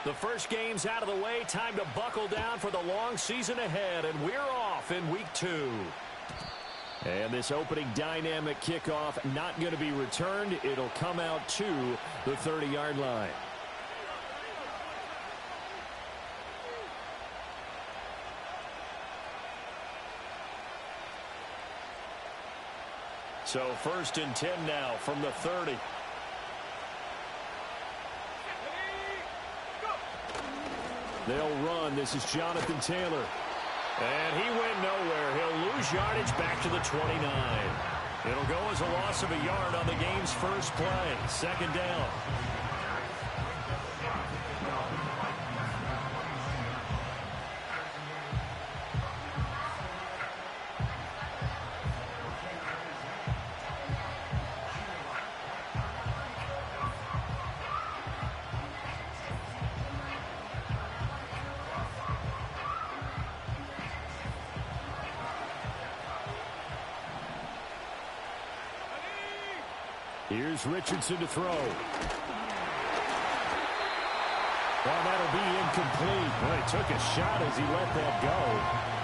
The first game's out of the way. Time to buckle down for the long season ahead, and we're off in week 2. And this opening dynamic kickoff not going to be returned. It'll come out to the 30-yard line. So 1st and 10 now from the 30. They'll run. This is Jonathan Taylor. And he went nowhere. He'll lose yardage back to the 29. It'll go as a loss of a yard on the game's first play. 2nd down. Here's Richardson to throw. Well, that'll be incomplete. Well, he took a shot as he let that go.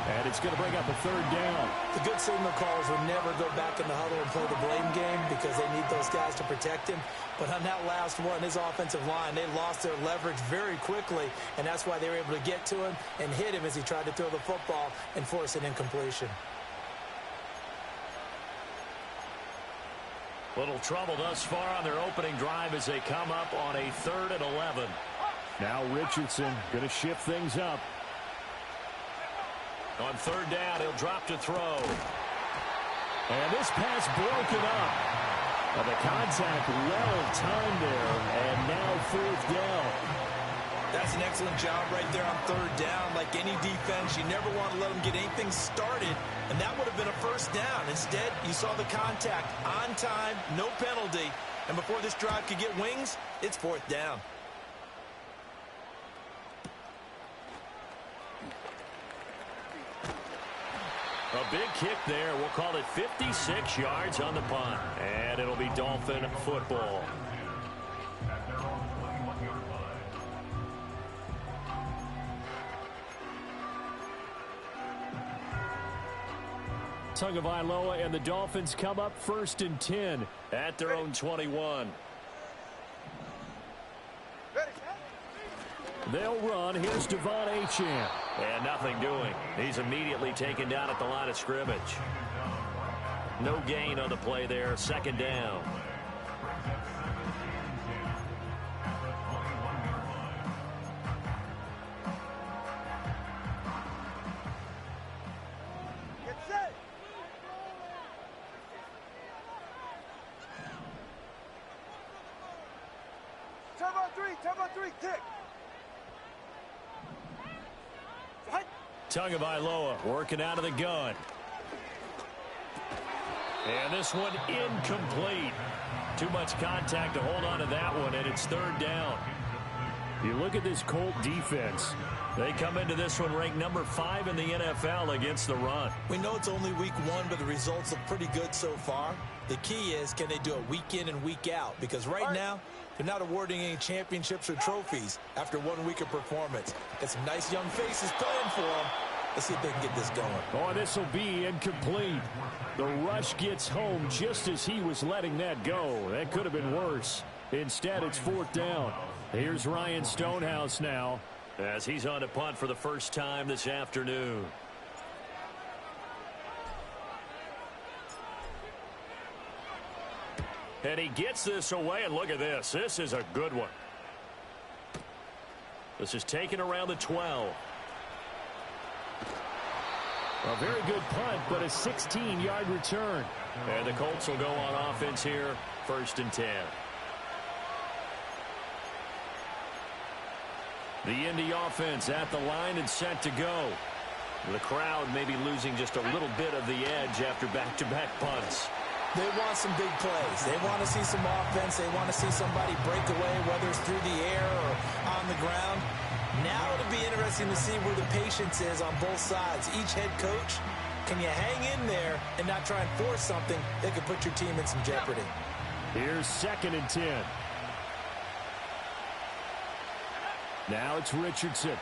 And it's going to bring up a 3rd down. The good signal callers would never go back in the huddle and play the blame game because they need those guys to protect him. But on that last one, his offensive line, they lost their leverage very quickly, and that's why they were able to get to him and hit him as he tried to throw the football and force an incompletion. Little trouble thus far on their opening drive as they come up on a 3rd and 11. Now Richardson going to shift things up. On 3rd down, he'll drop to throw. And this pass broken up. Well, the contact well timed there, and now 4th down. That's an excellent job right there on 3rd down. Like any defense, you never want to let them get anything started, and that would have been a 1st down. Instead, you saw the contact on time, no penalty, and before this drive could get wings, it's 4th down. A big kick there. We'll call it 56 yards on the punt, and it'll be Dolphin football. Tagovailoa and the Dolphins come up 1st and 10 at their own 21. They'll run. Here's Devon Achane. And nothing doing. He's immediately taken down at the line of scrimmage. No gain on the play there. 2nd down. Tagovailoa working out of the gun. And this one incomplete. Too much contact to hold on to that one, and it's 3rd down. You look at this Colt defense. They come into this one ranked number 5 in the NFL against the run. We know it's only week 1, but the results look pretty good so far. The key is, can they do it week in and week out? Because right now, they're not awarding any championships or trophies after 1 week of performance. Got some nice young faces playing for them. Let's see if they can get this going. Oh, this will be incomplete. The rush gets home just as he was letting that go. That could have been worse. Instead, it's 4th down. Here's Ryan Stonehouse now, as he's on to punt for the first time this afternoon. And he gets this away, and look at this. This is a good one. This is taken around the 12. A very good punt, but a 16-yard return. And the Colts will go on offense here, 1st and 10. The Indy offense at the line and set to go. The crowd may be losing just a little bit of the edge after back-to-back punts. They want some big plays. They want to see some offense. They want to see somebody break away, whether it's through the air or on the ground. Now it'll be interesting to see where the patience is on both sides. Each head coach can you hang in there and not try and force something that could put your team in some jeopardy? Here's 2nd and 10. Now it's Richardson.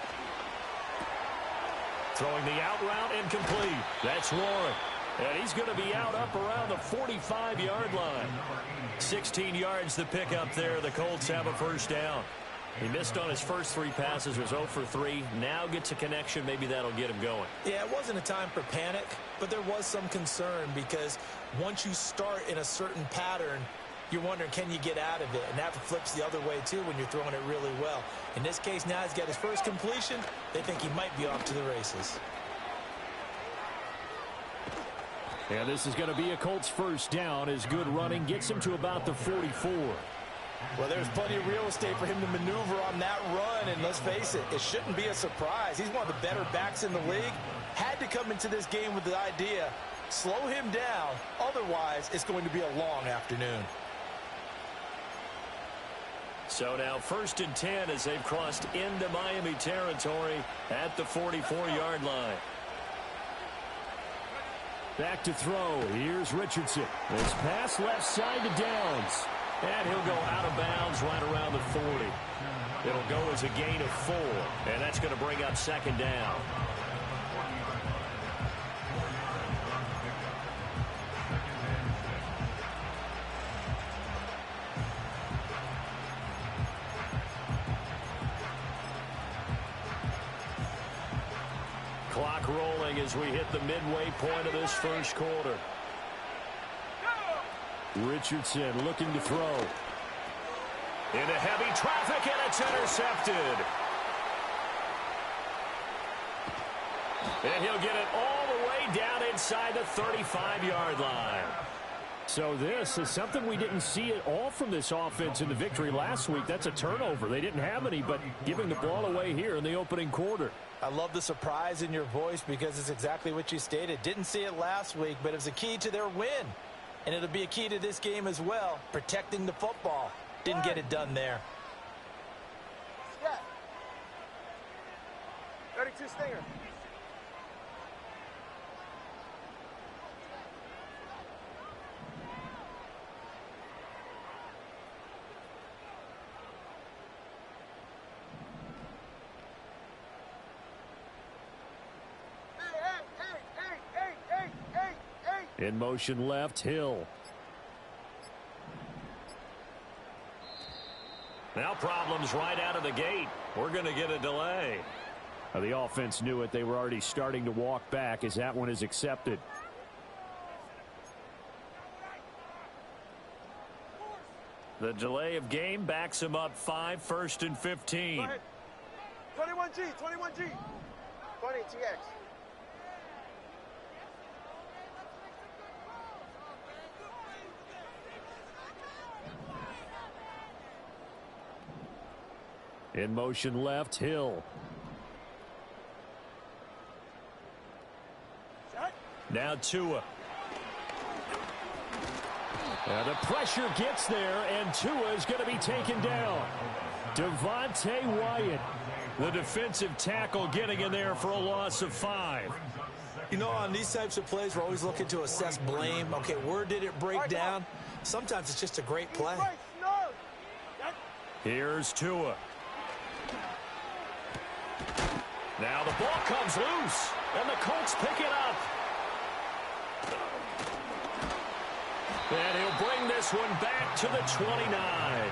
Throwing the out route incomplete. That's Warren. And he's going to be out up around the 45-yard line. 16 yards the pick up there. The Colts have a first down. He missed on his first 3 passes, was 0 for 3. Now gets a connection. Maybe that'll get him going. Yeah, it wasn't a time for panic, but there was some concern because once you start in a certain pattern, you're wondering, can you get out of it? And that flips the other way, too, when you're throwing it really well. In this case, now he's got his first completion. They think he might be off to the races. And this is going to be a Colts first down as good running gets him to about the 44. Well, there's plenty of real estate for him to maneuver on that run, and let's face it, it shouldn't be a surprise. He's one of the better backs in the league. Had to come into this game with the idea, slow him down, otherwise it's going to be a long afternoon. So now 1st and 10 as they've crossed into Miami territory at the 44-yard line. Back to throw. Here's Richardson. This pass left side to Downs. And he'll go out of bounds right around the 40. It'll go as a gain of 4. And that's going to bring up 2nd down. Clock rolling as we hit the midway point of this first quarter. Richardson looking to throw. Into heavy traffic, and it's intercepted. And he'll get it all the way down inside the 35-yard line. So this is something we didn't see at all from this offense in the victory last week. That's a turnover. They didn't have any, but giving the ball away here in the opening quarter. I love the surprise in your voice because it's exactly what you stated. Didn't see it last week, but it was a key to their win. And it'll be a key to this game as well, protecting the football. Didn't get it done there. Yeah. 32 Stinger. In motion left, Hill. Now problems right out of the gate. We're going to get a delay. The offense knew it. They were already starting to walk back as that one is accepted. The delay of game backs him up 5, 1st and 15. 21G, 21G. 20 TX. In motion left, Hill. Now Tua. The pressure gets there, and Tua is going to be taken down. Devontae Wyatt, the defensive tackle, getting in there for a loss of 5. You know, on these types of plays, we're always looking to assess blame. Okay, where did it break down? Sometimes it's just a great play. Here's Tua. Now the ball comes loose, and the Colts pick it up. And he'll bring this one back to the 29.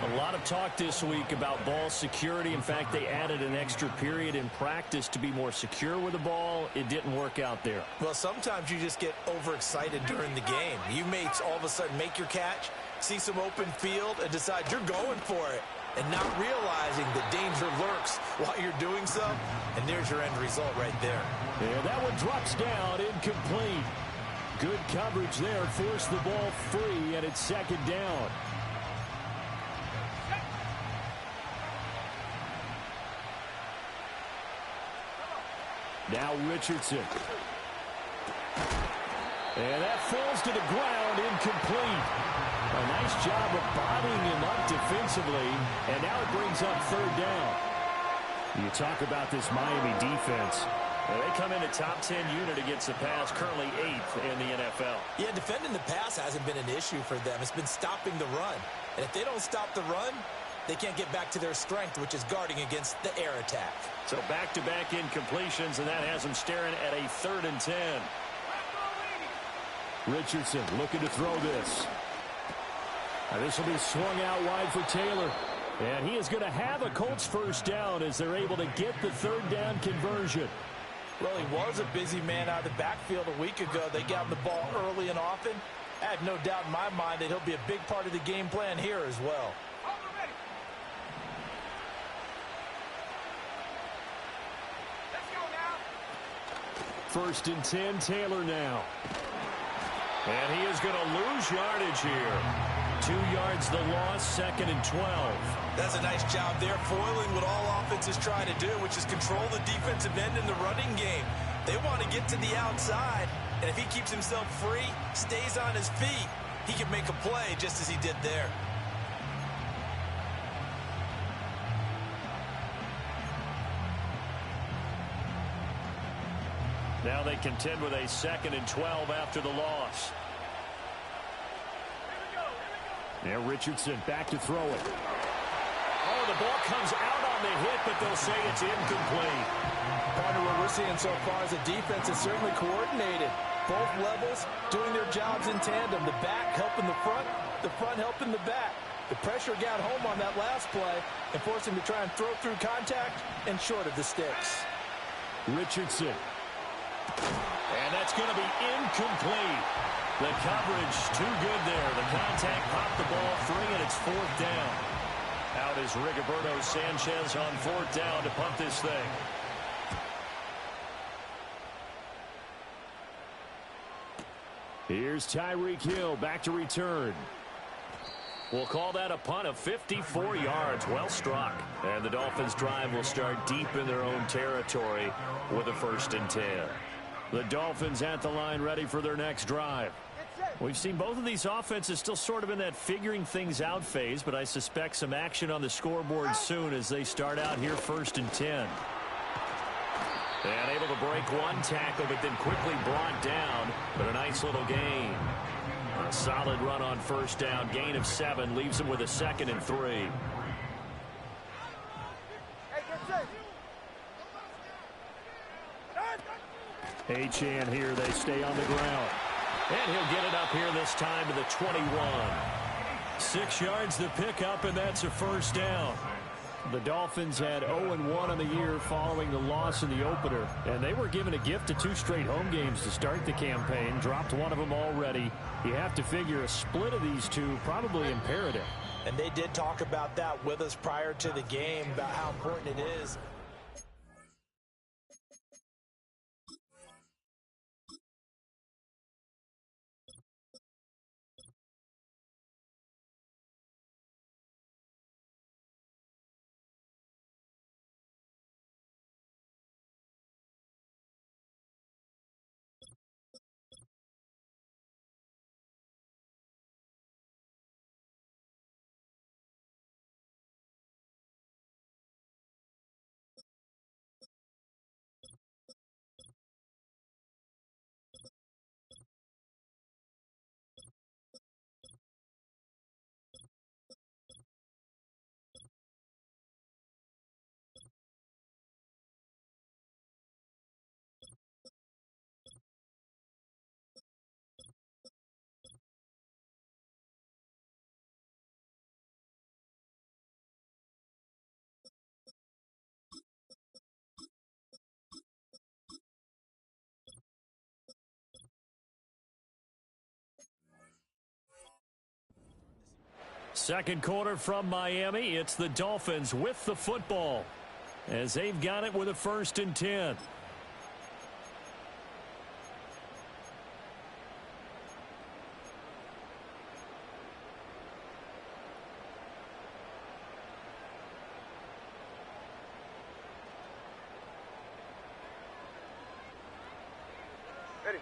A lot of talk this week about ball security. In fact, they added an extra period in practice to be more secure with the ball. It didn't work out there. Well, sometimes you just get overexcited during the game. You may all of a sudden make your catch, see some open field, and decide you're going for it, and not realizing the danger lurks while you're doing so. And there's your end result right there. Yeah, that one drops down, incomplete. Good coverage there, forced the ball free, and it's 2nd down. Now Richardson. And that falls to the ground, incomplete. A nice job of bodying him up defensively, and now it brings up 3rd down. You talk about this Miami defense. They come in a top 10 unit against the pass, currently 8th in the NFL. Yeah, defending the pass hasn't been an issue for them. It's been stopping the run. And if they don't stop the run, they can't get back to their strength, which is guarding against the air attack. So back-to-back incompletions, and that has them staring at a 3rd and 10. Richardson looking to throw this. Now this will be swung out wide for Taylor. And he is going to have a Colts first down as they're able to get the 3rd down conversion. Well, he was a busy man out of the backfield a week ago. They got him the ball early and often. I have no doubt in my mind that he'll be a big part of the game plan here as well. First and 10, Taylor now. And he is going to lose yardage here. 2 yards the loss, 2nd and 12. That's a nice job there, foiling what all offenses try to do, which is control the defensive end in the running game. They want to get to the outside, and if he keeps himself free, stays on his feet, he can make a play just as he did there. Now they contend with a 2nd and 12 after the loss. Now Richardson back to throw it. Oh, the ball comes out on the hit, but they'll say it's incomplete. Partner, what we're seeing so far is the defense is certainly coordinated. Both levels doing their jobs in tandem. The back helping the front helping the back. The pressure got home on that last play and forced him to try and throw through contact and short of the sticks. Richardson. And that's going to be incomplete. The coverage too good there. The contact popped the ball free, and it's 4th down. Out is Rigoberto Sanchez on 4th down to punt this thing. Here's Tyreek Hill back to return. We'll call that a punt of 54 yards. Well struck. And the Dolphins' drive will start deep in their own territory with a 1st and 10. The Dolphins at the line ready for their next drive. We've seen both of these offenses still sort of in that figuring things out phase, but I suspect some action on the scoreboard soon as they start out here 1st and 10. And able to break one tackle, but then quickly brought down, but a nice little gain. A solid run on 1st down, gain of 7, leaves him with a 2nd and 3. Achane here, they stay on the ground. And he'll get it up here this time to the 21. 6 yards the pickup, and that's a 1st down. The Dolphins had 0-1 on the year following the loss in the opener, and they were given a gift of 2 straight home games to start the campaign. Dropped one of them already. You have to figure a split of these two probably imperative. And they did talk about that with us prior to the game, about how important it is. Second quarter from Miami. It's the Dolphins with the football as they've got it with a 1st and 10. Ready.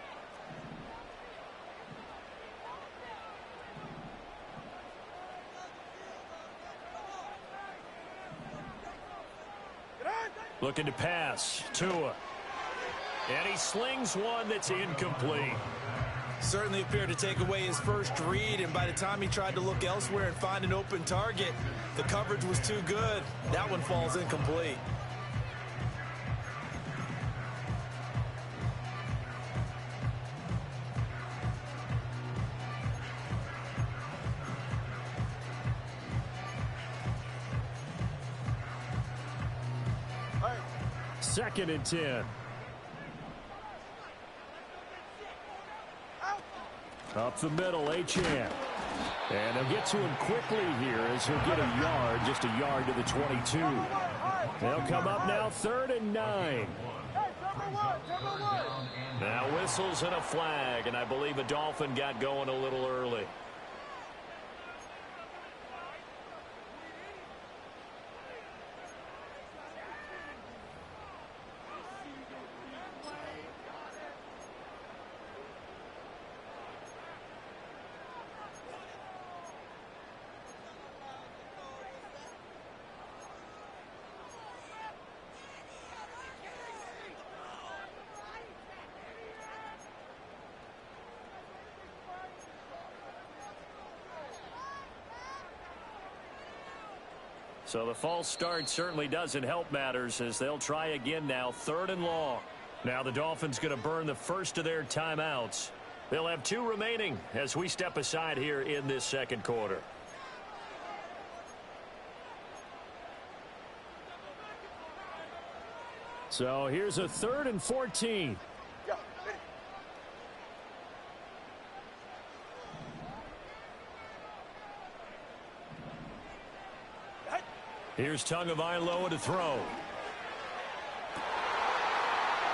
Looking to pass. Tua. And he slings one that's incomplete. Certainly appeared to take away his first read, and by the time he tried to look elsewhere and find an open target, the coverage was too good. That one falls incomplete. Second and 10. Up the middle, Achane. And they'll get to him quickly here as he'll get a yard, just a yard to the 22. They'll come up now 3rd and 9. Now whistles and a flag, and I believe a Dolphin got going a little early. So the false start certainly doesn't help matters as they'll try again now, 3rd and long. Now the Dolphins going to burn the first of their timeouts. They'll have 2 remaining as we step aside here in this second quarter. So here's a 3rd and 14. Here's Tagovailoa to throw.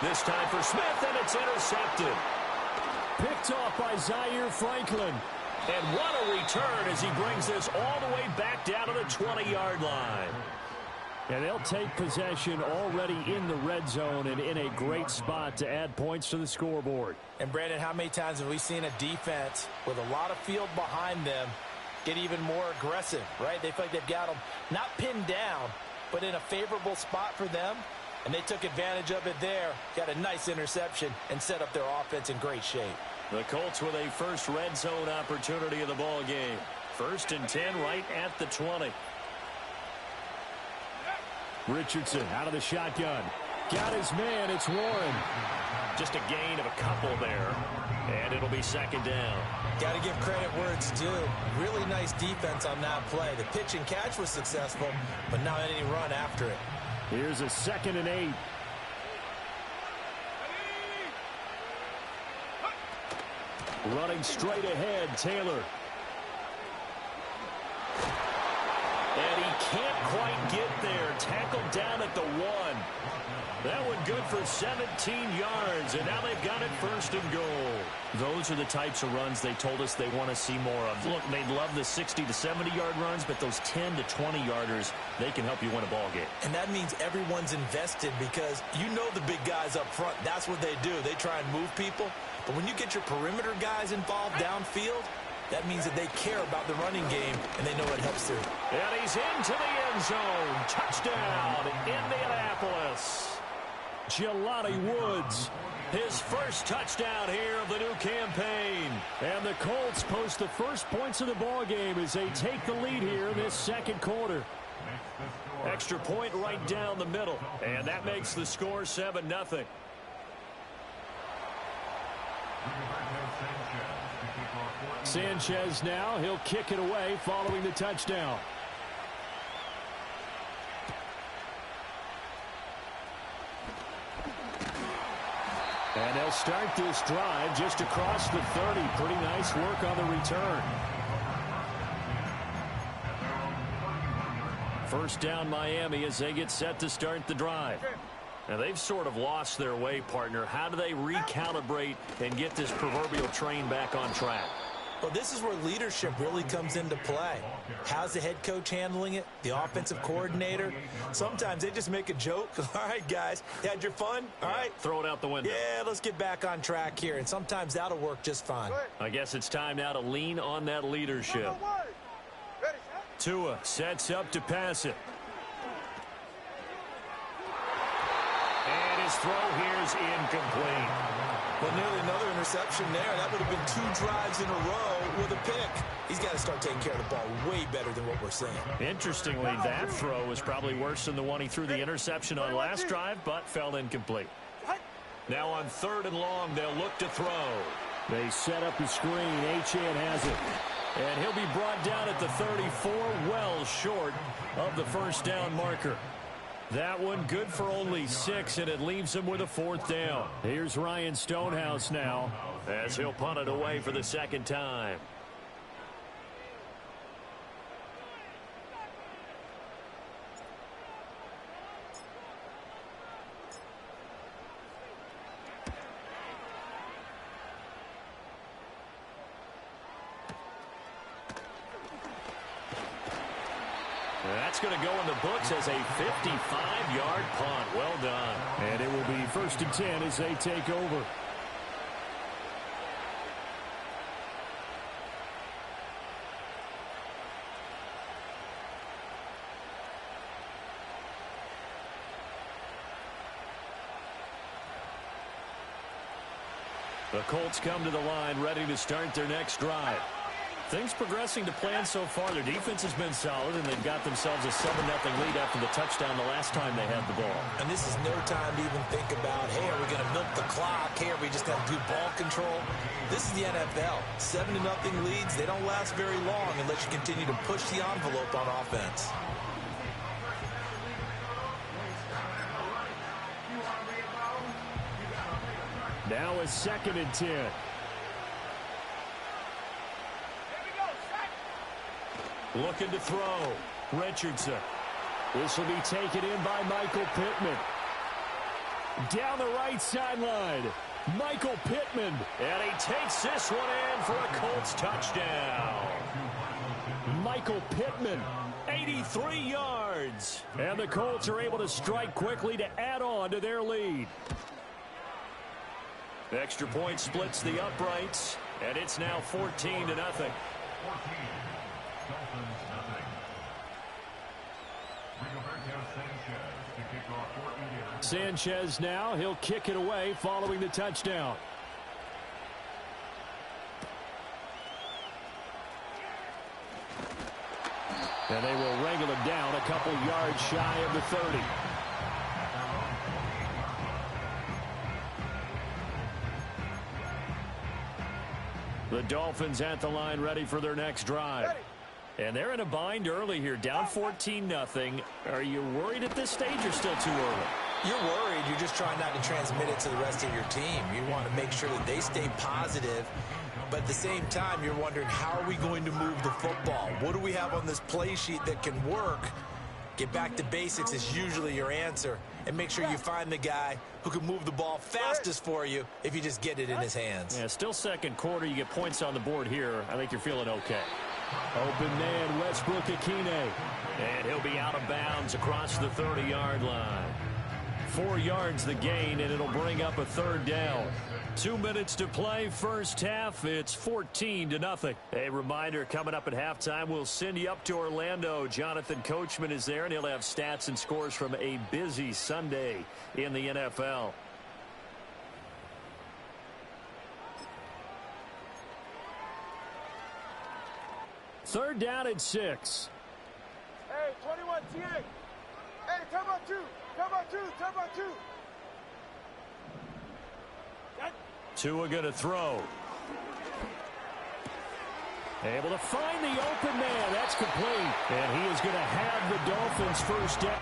This time for Smith, and it's intercepted. Picked off by Zaire Franklin. And what a return as he brings this all the way back down to the 20-yard line. And they'll take possession already in the red zone and in a great spot to add points to the scoreboard. And, Brandon, how many times have we seen a defense with a lot of field behind them get even more aggressive, right? They feel like they've got them not pinned down, but in a favorable spot for them, and they took advantage of it there, got a nice interception, and set up their offense in great shape. The Colts with a first red zone opportunity of the ball game. 1st and 10 right at the 20. Richardson out of the shotgun. Got his man, it's Warren. Just a gain of a couple there, and it'll be 2nd down. Got to give credit where it's due. Really nice defense on that play. The pitch and catch was successful, but not any run after it. Here's a 2nd and 8. Running straight ahead, Taylor. And he can't quite get there. Tackled down at the 1. That one good for 17 yards, and now they've got it 1st and goal. Those are the types of runs they told us they want to see more of. Look, they'd love the 60 to 70-yard runs, but those 10 to 20-yarders, they can help you win a ball game. And that means everyone's invested because you know the big guys up front. That's what they do. They try and move people. But when you get your perimeter guys involved downfield, that means that they care about the running game, and they know it helps through. And he's into the end zone. Touchdown, Indianapolis. Jelani Woods, his first touchdown here of the new campaign. And the Colts post the first points of the ball game as they take the lead here in this second quarter. Extra point right down the middle, and that makes the score 7-0. Sanchez now, he'll kick it away following the touchdown. And they'll start this drive just across the 30. Pretty nice work on the return. First down Miami as they get set to start the drive. Now they've sort of lost their way, partner. How do they recalibrate and get this proverbial train back on track? Well, this is where leadership really comes into play. How's the head coach handling it? The offensive coordinator? Sometimes they just make a joke. All right, guys, you had your fun? All right. Throw it out the window. Yeah, let's get back on track here. And sometimes that'll work just fine. I guess it's time now to lean on that leadership. Tua sets up to pass it. And his his throw here's incomplete. Well, nearly another interception there. That would have been 2 drives in a row with a pick. He's got to start taking care of the ball way better than what we're seeing. Interestingly, that throw was probably worse than the one he threw the interception on last drive, but fell incomplete. Now on 3rd and long, they'll look to throw. They set up the screen. Achane has it. And he'll be brought down at the 34, well short of the first down marker. That one good for only 6, and it leaves him with a 4th down. Here's Ryan Stonehouse now, as he'll punt it away for the 2nd time. That's going to go in the books as a 55-yard punt. Well done. And it will be 1st and 10 as they take over. The Colts come to the line ready to start their next drive. Things progressing to plan so far. Their defense has been solid, and they've got themselves a 7-0 lead after the touchdown the last time they had the ball. And this is no time to even think about, hey, are we going to milk the clock? Hey, are we just going to do ball control? This is the NFL. 7-0 leads, they don't last very long unless you continue to push the envelope on offense. Now a 2nd and 10. Looking to throw. Richardson. This will be taken in by Michael Pittman. Down the right sideline. Michael Pittman. And he takes this one in for a Colts touchdown. Michael Pittman. 83 yards. And the Colts are able to strike quickly to add on to their lead. Extra point splits the uprights, and it's now 14-0. Sanchez now, he'll kick it away following the touchdown. And they will wrangle him down a couple yards shy of the 30. The Dolphins at the line ready for their next drive. And they're in a bind early here, down 14-0. Are you worried at this stage or still too early? You're worried. You're just trying not to transmit it to the rest of your team. You want to make sure that they stay positive. But at the same time, you're wondering, how are we going to move the football? What do we have on this play sheet that can work? Get back to basics is usually your answer. And make sure you find the guy who can move the ball fastest for you if you just get it in his hands. Yeah, still 2nd quarter. You get points on the board here. I think you're feeling okay. Open man, Westbrook Akine. And he'll be out of bounds across the 30-yard line. 4 yards the gain, and it'll bring up a 3rd down. 2 minutes to play, first half. It's 14-0. A reminder, coming up at halftime, we'll send you up to Orlando. Jonathan Coachman is there, and he'll have stats and scores from a busy Sunday in the NFL. Third down at 6. Hey, 21 TA. Hey, come on 2. Come on 2. Come on 2. Tua going to throw. Able to find the open man. That's complete. And he is going to have the Dolphins first down.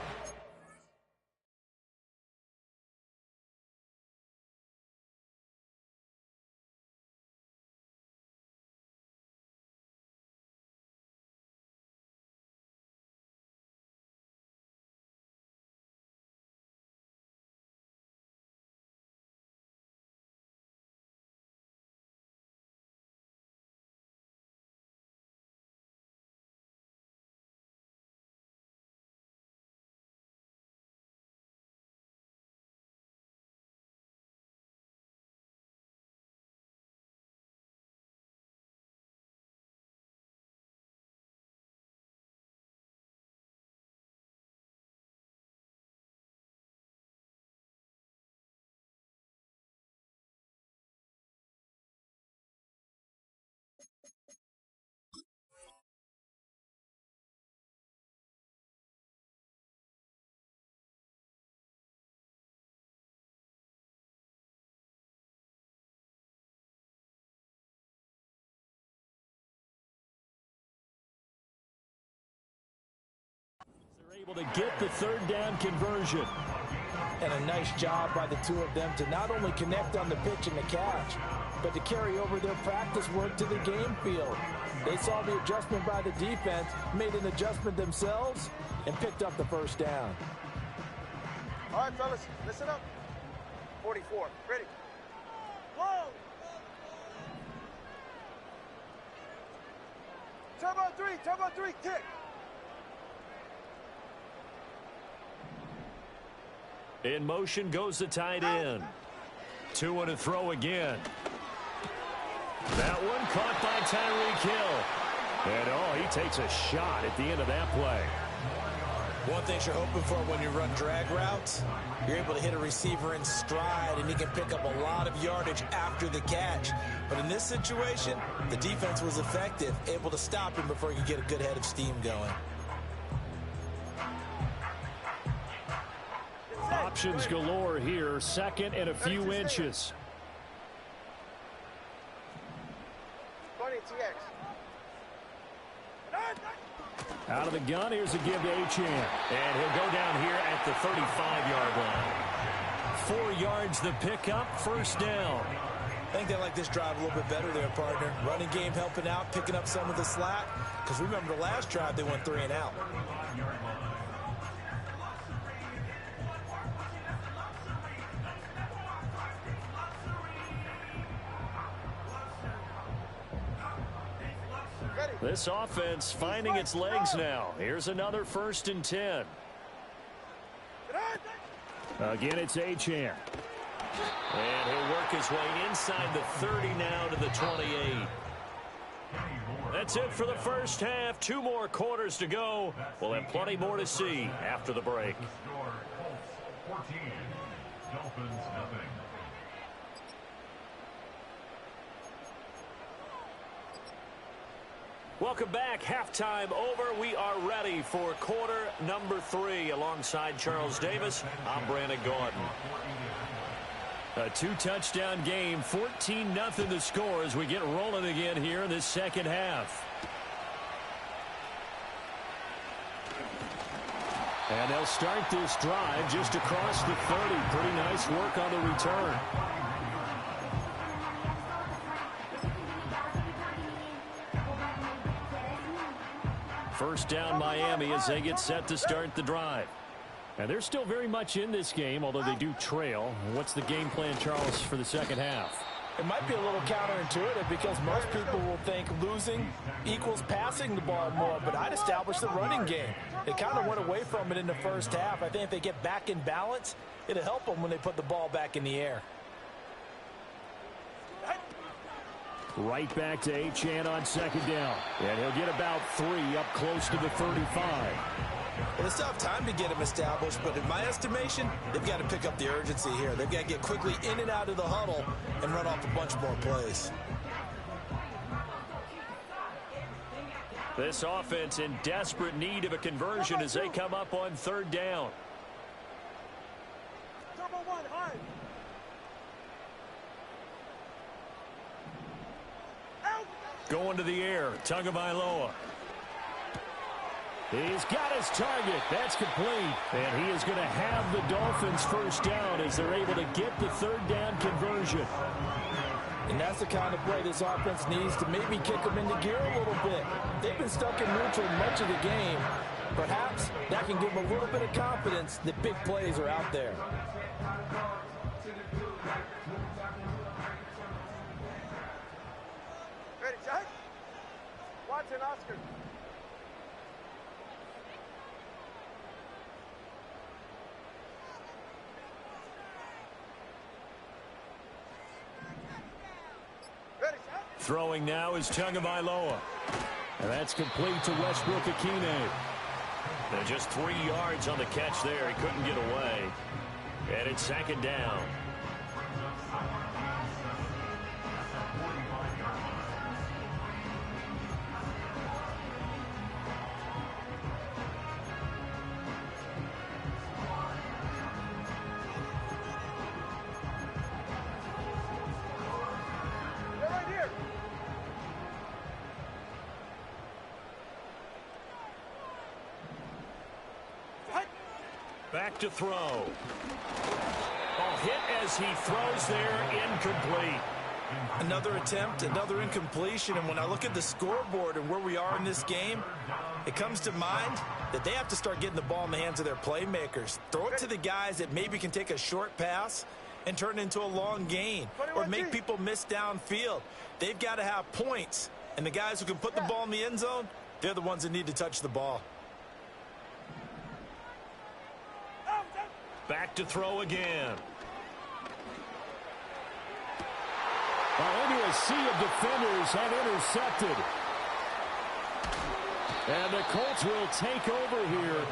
To get the third down conversion. And a nice job by the two of them to not only connect on the pitch and the catch, but to carry over their practice work to the game field. They saw the adjustment by the defense, made an adjustment themselves, and picked up the first down. All right, fellas, listen up. 44, ready. Whoa! Time on three, kick. In motion goes the tight end. 2 to throw again. That one caught by Tyreek Hill. And, he takes a shot at the end of that play. One thing you're hoping for when you run drag routes, you're able to hit a receiver in stride, and he can pick up a lot of yardage after the catch. But in this situation, the defense was effective, able to stop him before he could get a good head of steam going. Options galore here. Second and a few inches. 20 TX. Out of the gun, here's a give to Achane. And he'll go down here at the 35-yard line. 4 yards the pickup, first down. I think they like this drive a little bit better there, partner. Running game helping out, picking up some of the slack. Because remember the last drive, they went 3 and out. This offense finding its legs now. Here's another 1st and 10. Again, it's Achane. And he'll work his way inside the 30 now to the 28. That's it for the first half. 2 more quarters to go. We'll have plenty more to see after the break. Dolphins nothing. Welcome back. Halftime over. We are ready for quarter number 3. Alongside Charles Davis, I'm Brandon Gordon. A 2-touchdown game, 14-0 the score as we get rolling again here in this second half. And they'll start this drive just across the 30. Pretty nice work on the return. First down Miami as they get set to start the drive. And they're still very much in this game, although they do trail. What's the game plan, Charles, for the second half? It might be a little counterintuitive because most people will think losing equals passing the ball more, but I'd establish the running game. They kind of went away from it in the first half. I think if they get back in balance, it'll help them when they put the ball back in the air. Right back to Achane on second down. And he'll get about 3 up close to the 35. Well, it's tough time to get them established, but in my estimation, they've got to pick up the urgency here. They've got to get quickly in and out of the huddle and run off a bunch more plays. This offense in desperate need of a conversion as they come up on 3rd down. Turbo 1, hard. Going to the air, Tagovailoa. He's got his target. That's complete. And he is going to have the Dolphins first down as they're able to get the 3rd down conversion. And that's the kind of play this offense needs to maybe kick them into gear a little bit. They've been stuck in neutral much of the game. Perhaps that can give them a little bit of confidence that big plays are out there. Ready, Jack? Watson, Oscar. Ready, Jack? Throwing now is Tagovailoa. And that's complete to Westbrook-Ikhine. And just 3 yards on the catch there. He couldn't get away. And it's 2nd down. They're right here. Back to throw. Oh, hit as he throws there, incomplete. Another attempt, another incompletion, and when I look at the scoreboard and where we are in this game, it comes to mind that they have to start getting the ball in the hands of their playmakers. Throw it to the guys that maybe can take a short pass and turn it into a long gain or make people miss downfield. They've got to have points, and the guys who can put the ball in the end zone, they're the ones that need to touch the ball. Back to throw again. Into a sea of defenders and intercepted. And the Colts will take over here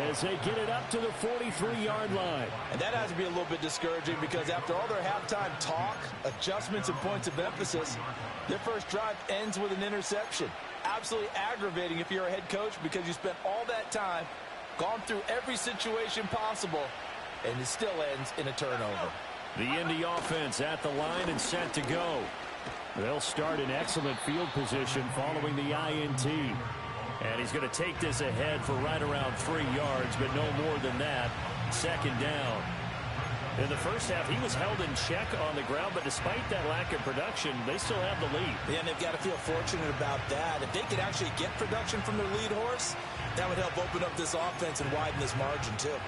as they get it up to the 43-yard line. And that has to be a little bit discouraging because after all their halftime talk, adjustments, and points of emphasis, their first drive ends with an interception. Absolutely aggravating if you're a head coach because you spent all that time, gone through every situation possible, and it still ends in a turnover. The Indy offense at the line and set to go. They'll start in excellent field position following the INT. And he's going to take this ahead for right around 3 yards, but no more than that. Second down. In the first half, he was held in check on the ground, but despite that lack of production, they still have the lead. Yeah, and they've got to feel fortunate about that. If they could actually get production from their lead horse, that would help open up this offense and widen this margin, too.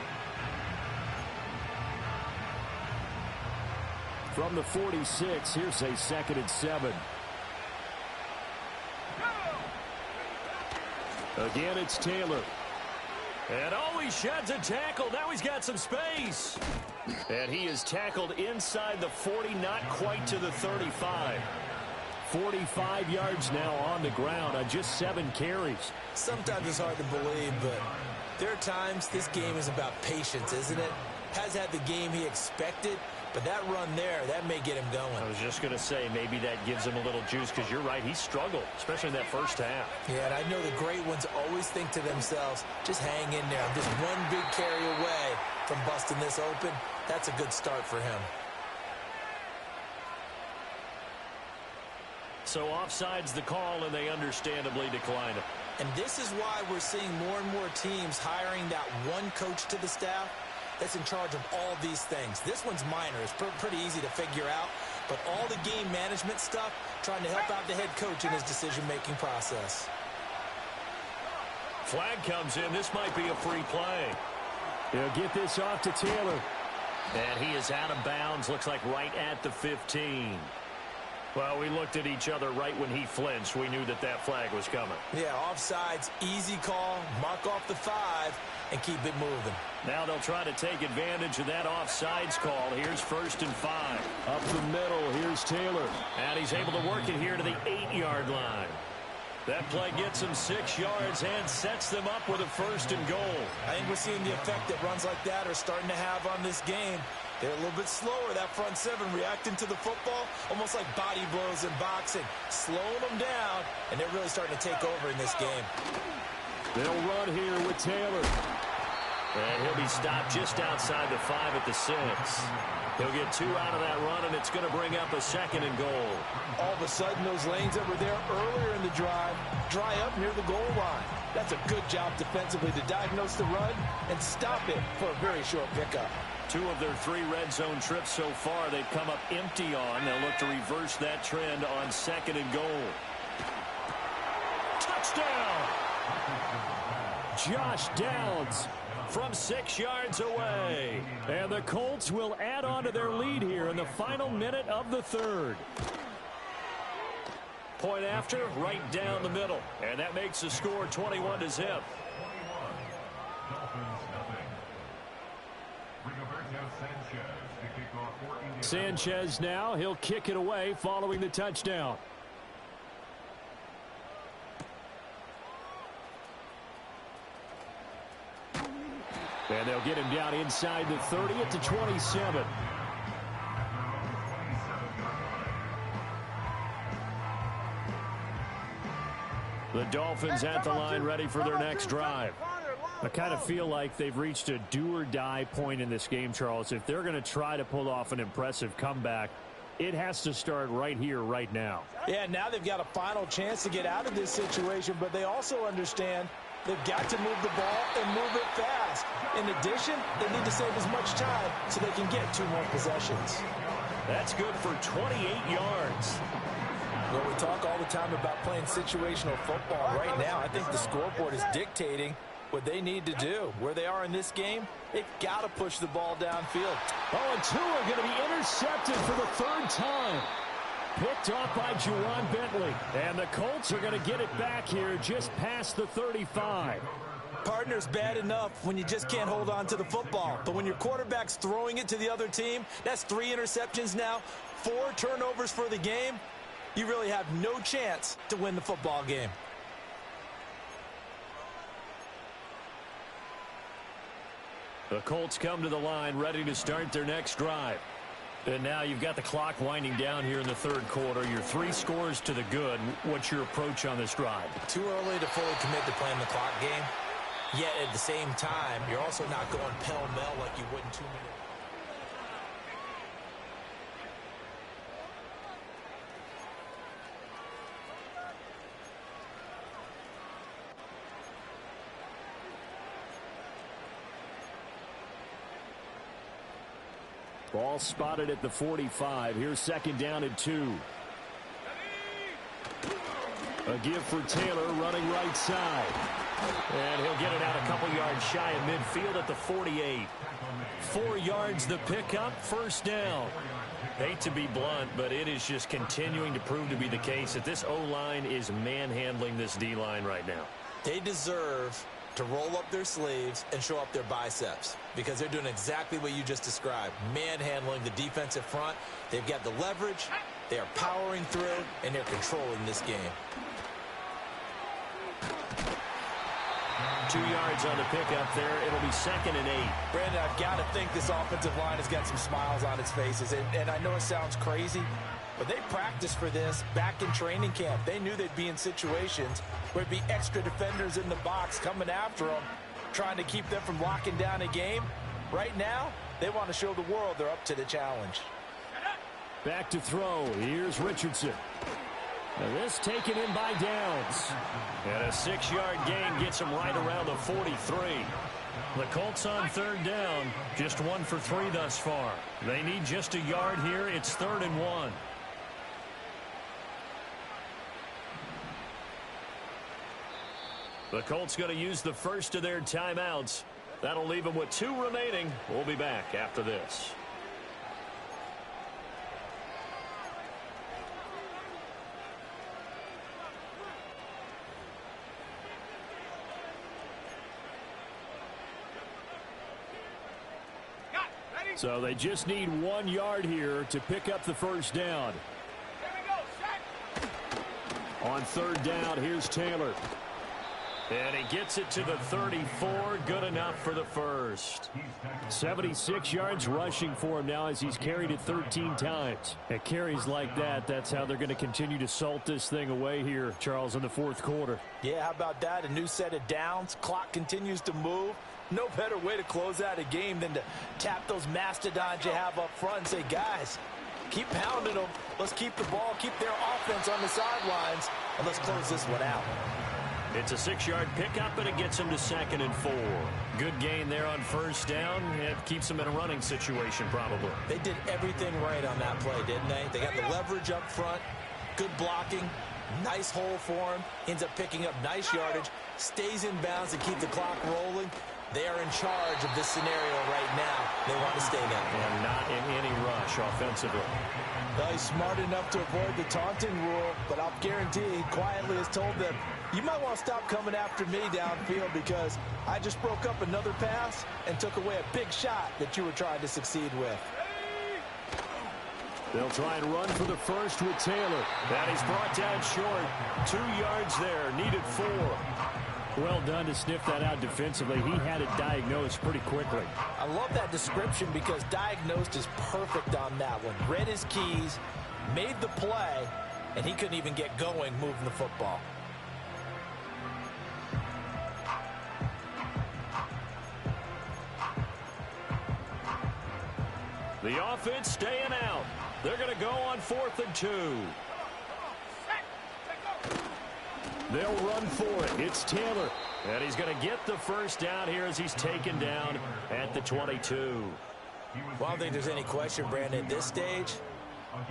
From the 46, here's a 2nd and 7. Again, it's Taylor. And oh, he sheds a tackle. Now he's got some space. And he is tackled inside the 40, not quite to the 35. 45 yards now on the ground on just 7 carries. Sometimes it's hard to believe, but there are times this game is about patience, isn't it? Has had the game he expected, but that run there, that may get him going. I was just going to say, maybe that gives him a little juice because you're right, he struggled, especially in that first half. Yeah, and I know the great ones always think to themselves, just hang in there. I'm just one big carry away from busting this open. That's a good start for him. So offside's the call, and they understandably decline it. And this is why we're seeing more and more teams hiring that one coach to the staff that's in charge of all these things. This one's minor. It's pretty easy to figure out. But all the game management stuff, trying to help out the head coach in his decision-making process. Flag comes in. This might be a free play. They'll get this off to Taylor. And he is out of bounds. Looks like right at the 15. Well, we looked at each other right when he flinched. We knew that that flag was coming. Yeah, offsides, easy call, mark off the 5, and keep it moving. Now they'll try to take advantage of that offsides call. Here's 1st and 5. Up the middle, here's Taylor. And he's able to work it here to the 8-yard line. That play gets him 6 yards and sets them up with a 1st and goal. I think we're seeing the effect that runs like that are starting to have on this game. They're a little bit slower, that front 7, reacting to the football, almost like body blows in boxing, slowing them down, and they're really starting to take over in this game. They'll run here with Taylor. And he'll be stopped just outside the 5 at the 6. He'll get 2 out of that run, and it's going to bring up a 2nd and goal. All of a sudden, those lanes that were there earlier in the drive dry up near the goal line. That's a good job defensively to diagnose the run and stop it for a very short pickup. 2 of their 3 red zone trips so far, they've come up empty on. They'll look to reverse that trend on 2nd and goal. Touchdown! Josh Downs from 6 yards away. And the Colts will add on to their lead here in the final minute of the 3rd. Point after, right down the middle. And that makes the score 21-0. Sanchez now, he'll kick it away following the touchdown. And they'll get him down inside the 30 at the 27. The Dolphins at the line ready for their next drive. I kind of feel like they've reached a do-or-die point in this game, Charles. If they're going to try to pull off an impressive comeback, it has to start right here, right now. Yeah, now they've got a final chance to get out of this situation, but they also understand They've got to move the ball and move it fast. In addition, they need to save as much time so they can get 2 more possessions. That's good for 28 yards. Well, we talk all the time about playing situational football. Right now, I think the scoreboard is dictating what they need to do. Where they are in this game, they've got to push the ball downfield. Oh, and 2 are going to be intercepted for the 3rd time. Picked off by Juwan Bentley. And the Colts are going to get it back here just past the 35. Partner's bad enough when you just can't hold on to the football. But when your quarterback's throwing it to the other team, that's 3 interceptions now, 4 turnovers for the game. You really have no chance to win the football game. The Colts come to the line ready to start their next drive. And now you've got the clock winding down here in the 3rd quarter. You're 3 scores to the good. What's your approach on this drive? Too early to fully commit to playing the clock game. Yet at the same time, you're also not going pell-mell like you would in 2 minutes. Ball spotted at the 45. Here's 2nd down and 2. A give for Taylor running right side. And he'll get it out a couple yards shy of midfield at the 48. 4 yards the pickup, 1st down. Hate to be blunt, but it is just continuing to prove to be the case that this O-line is manhandling this D-line right now. They deserve to roll up their sleeves and show up their biceps because they're doing exactly what you just described, manhandling the defensive front. They've got the leverage, they are powering through, and they're controlling this game. 2 yards on the pickup there. It'll be 2nd and 8. Brandon, I've got to think this offensive line has got some smiles on its faces, and I know it sounds crazy, but they practiced for this back in training camp. They knew they'd be in situations where there'd be extra defenders in the box coming after them, trying to keep them from locking down a game. Right now, they want to show the world they're up to the challenge. Back to throw. Here's Richardson. And this taken in by Downs. And a 6-yard gain gets him right around the 43. The Colts on 3rd down, just 1 for 3 thus far. They need just a yard here. It's 3rd and 1. The Colts going to use the first of their timeouts. That'll leave them with 2 remaining. We'll be back after this. So they just need 1 yard here to pick up the 1st down. On 3rd down, here's Taylor. And he gets it to the 34. Good enough for the 1st. 76 yards rushing for him now as he's carried it 13 times. At carries like that, that's how they're going to continue to salt this thing away here, Charles, in the 4th quarter. Yeah, how about that? A new set of downs. Clock continues to move. No better way to close out a game than to tap those mastodons you have up front and say, guys, keep pounding them. Let's keep the ball, keep their offense on the sidelines, and let's close this one out. It's a 6-yard pickup, and it gets him to 2nd and 4. Good gain there on 1st down. It keeps him in a running situation, probably. They did everything right on that play, didn't they? They got the leverage up front, good blocking, nice hole for him, ends up picking up nice yardage, stays in bounds to keep the clock rolling. They are in charge of this scenario right now. They want to stay there. And not in any rush offensively. Well, he's smart enough to avoid the taunting rule, but I'll guarantee he quietly has told them, you might want to stop coming after me downfield because I just broke up another pass and took away a big shot that you were trying to succeed with. They'll try and run for the 1st with Taylor. That he's brought down short. 2 yards there, needed 4. Well done to sniff that out defensively. He had it diagnosed pretty quickly. I love that description because diagnosed is perfect on that one. Read his keys, made the play, and he couldn't even get going moving the football. The offense staying out. They're going to go on 4th and 2. They'll run for it. It's Taylor. And he's going to get the first down here as he's taken down at the 22. Well, I don't think there's any question, Brandon, at this stage,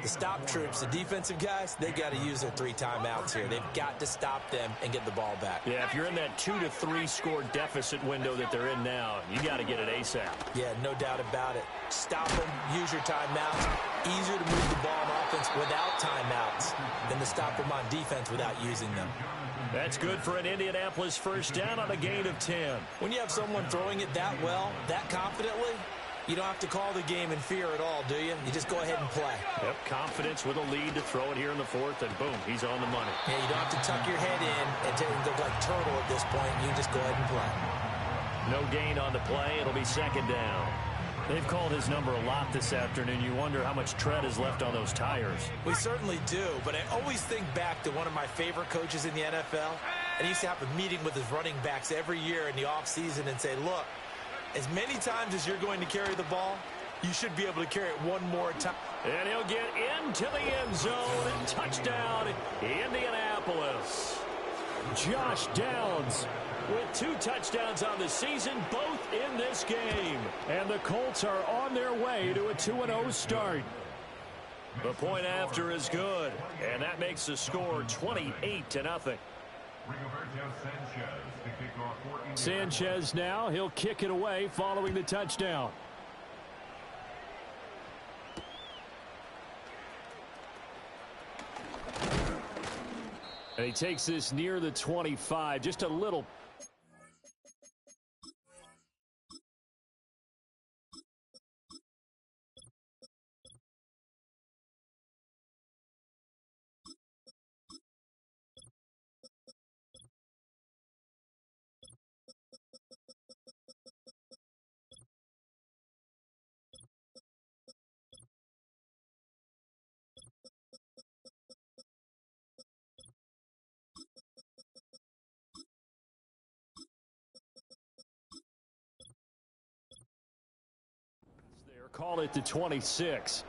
the stop troops, the defensive guys, they got to use their 3 timeouts here. They've got to stop them and get the ball back. Yeah, if you're in that 2 to 3 score deficit window that they're in now, you got to get it ASAP. Yeah, no doubt about it. Stop them, use your timeouts. Easier to move the ball on offense without timeouts than to stop them on defense without using them. That's good for an Indianapolis first down on a gain of 10. When you have someone throwing it that well, that confidently, you don't have to call the game in fear at all, do you? You just go ahead and play. Yep, confidence with a lead to throw it here in the 4th, and boom, he's on the money. Yeah, you don't have to tuck your head in and look like turtle at this point. You just go ahead and play. No gain on the play. It'll be 2nd down. They've called his number a lot this afternoon. You wonder how much tread is left on those tires. We certainly do, but I always think back to one of my favorite coaches in the NFL, and he used to have a meeting with his running backs every year in the offseason and say, look, as many times as you're going to carry the ball, you should be able to carry it one more time. And he'll get into the end zone and touchdown, Indianapolis. Josh Downs with 2 touchdowns on the season, both in this game. And the Colts are on their way to a 2-0 start. The point after is good, and that makes the score 28-0. Sanchez now, he'll kick it away following the touchdown. And he takes this near the 25, just a little. Call it the 26.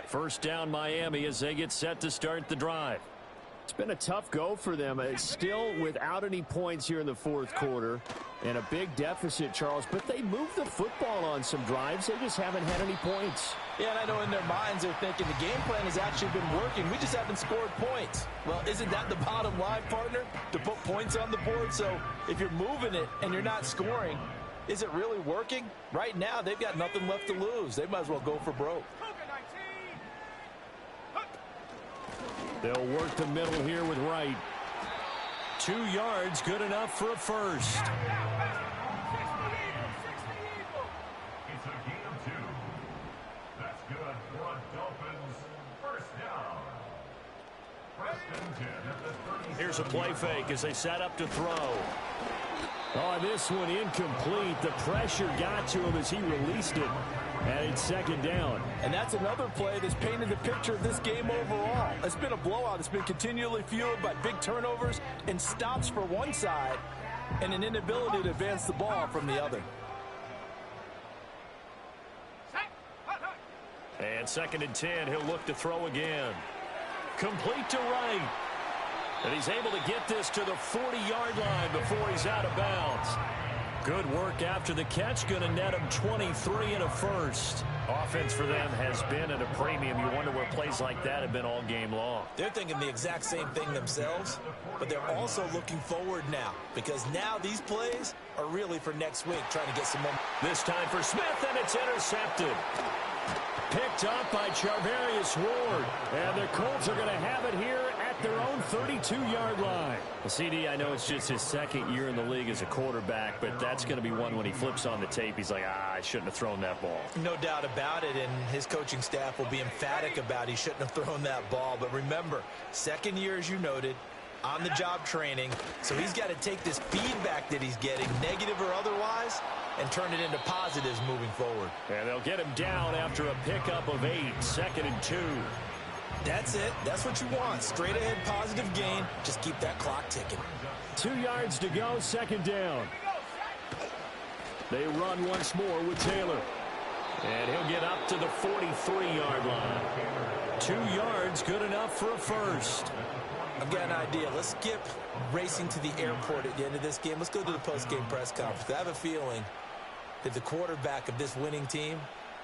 First down Miami as they get set to start the drive. It's been a tough go for them. It's still without any points here in the 4th quarter and a big deficit, Charles, but they moved the football on some drives. They just haven't had any points. Yeah, and I know in their minds they're thinking the game plan has actually been working. We just haven't scored points. Well, isn't that the bottom line, partner? To put points on the board? So if you're moving it and you're not scoring, is it really working? Right now, they've got nothing left to lose. They might as well go for broke. They'll work the middle here with Wright. 2 yards, good enough for a first. It's a gain of 2. That's good for a Dolphins first down. First and 10 at the 30. Here's a play fake as they set up to throw. Oh, this one incomplete. The pressure got to him as he released it. And it's 2nd down. And that's another play that's painted the picture of this game overall. It's been a blowout. It's been continually fueled by big turnovers and stops for one side and an inability to advance the ball from the other. And 2nd and 10, he'll look to throw again. Complete to Wright. And he's able to get this to the 40-yard line before he's out of bounds. Good work after the catch. Going to net him 23 and a first. Offense for them has been at a premium. You wonder where plays like that have been all game long. They're thinking the exact same thing themselves, but they're also looking forward now because now these plays are really for next week, trying to get some momentum. This time for Smith, and it's intercepted. Picked up by Charvarius Ward. And the Colts are going to have it here at their own 32-yard line. Well, CD, I know it's just his 2nd year in the league as a quarterback, but that's going to be one when he flips on the tape. He's like, I shouldn't have thrown that ball. No doubt about it, and his coaching staff will be emphatic about he shouldn't have thrown that ball. But remember, 2nd year, as you noted, on-the-job training. So he's got to take this feedback that he's getting, negative or otherwise, and turn it into positives moving forward. And they'll get him down after a pickup of 8, 2nd and 2. That's it. That's what you want. Straight ahead positive gain. Just keep that clock ticking. 2 yards to go, 2nd down. They run once more with Taylor. And he'll get up to the 43-yard line. 2 yards, good enough for a first. I've got an idea. Let's skip racing to the airport at the end of this game. Let's go to the post-game press conference. I have a feeling that the quarterback of this winning team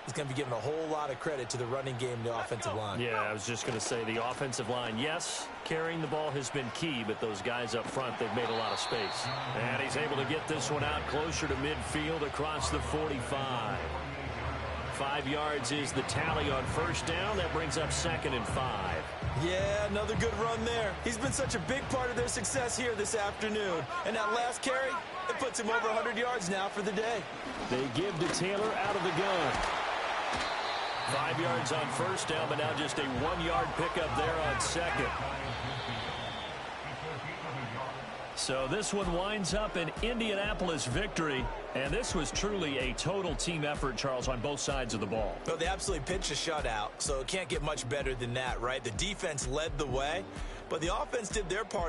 is going to be giving a whole lot of credit to the running game and the offensive line. Yeah, I was just going to say the offensive line, yes, carrying the ball has been key, but those guys up front, they've made a lot of space. And he's able to get this one out closer to midfield across the 45. 5 yards is the tally on first down. That brings up 2nd and 5. Yeah, another good run there. He's been such a big part of their success here this afternoon. And that last carry, it puts him over 100 yards now for the day. They give to Taylor out of the gun. 5 yards on first down, but now just a 1-yard pickup there on second. So this one winds up an Indianapolis victory, and this was truly a total team effort, Charles, on both sides of the ball. Well, they absolutely pitched a shutout, so it can't get much better than that, right? The defense led the way, but the offense did their part.